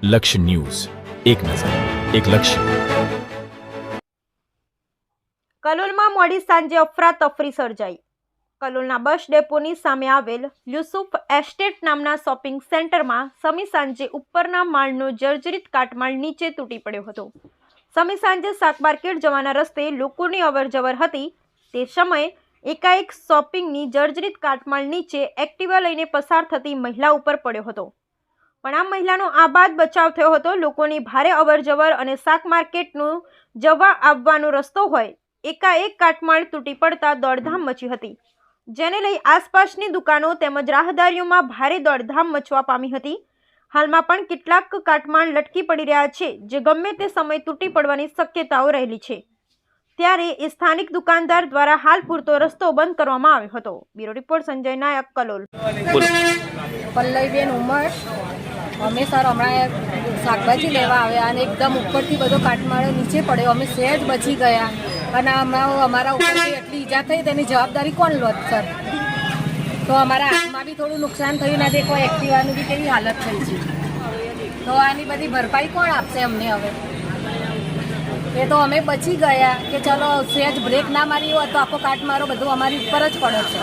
લક્ષ્ય ન્યૂઝ, એક નજર, એક લક્ષ્ય. કલોલમાં મોડી સાંજે અફરાતફરી સર્જાઈ. કલોલના બસ ડેપોની સામે આવેલ યુસુફ એસ્ટેટ નામના શોપિંગ સેન્ટરમાં સમી સાંજે ઉપરના માળનો જર્જરિત કાટમાળ નીચે તૂટી પડ્યો હતો. સમી સાંજે શાક માર્કેટ જવાના રસ્તે લોકોની અવરજવર હતી. તે સમયે એકાએક શોપિંગની જર્જરિત કાટમાળ નીચે એક્ટિવા લઈને પસાર થતી મહિલા ઉપર પડ્યો હતો. પણ આ મહિલાનો આબાદ બચાવ થયો હતો. લોકોની ભારે અવરજવર અને શાક માર્કેટનો જવા આવવાનો રસ્તો હોય એકાએક કાટમાળ તૂટી પડતા દોડધામ મચી હતી, જેને લઈ આસપાસની દુકાનો તેમજ રાહદારીઓમાં ભારે દોડધામ મચવા પામી હતી. હાલમાં પણ કેટલાક કાટમાળ લટકી પડી રહ્યા છે, જે ગમે તે સમય તૂટી પડવાની શક્યતાઓ રહેલી છે. ત્યારે એ સ્થાનિક દુકાનદાર દ્વારા હાલ પૂરતો રસ્તો બંધ કરવામાં આવ્યો હતો. બ્યુરો રિપોર્ટ સંજય નાયક, કલોલ. પલ્લવીબેન ઉમર. અમે સર હમણાં શાકભાજી લેવા આવ્યા અને એકદમ ઉપરથી બધો કાટમાળો નીચે પડ્યો. અમે સહેજ બચી ગયા અને હમણાં અમારા ઉપરથી એટલી ઈજા થઈ તેની જવાબદારી કોણ લો સર? તો અમારા હાથમાં બી થોડું નુકસાન થયું ના, કોઈ એક્ટિવાની બી કેવી હાલત થઈ છે, તો આની બધી ભરપાઈ કોણ આપશે અમને? હવે એ તો અમે બચી ગયા કે ચલો સહેજ બ્રેક ના મારી હોય તો આખો કાટમાળો બધું અમારી ઉપર જ પડે છે.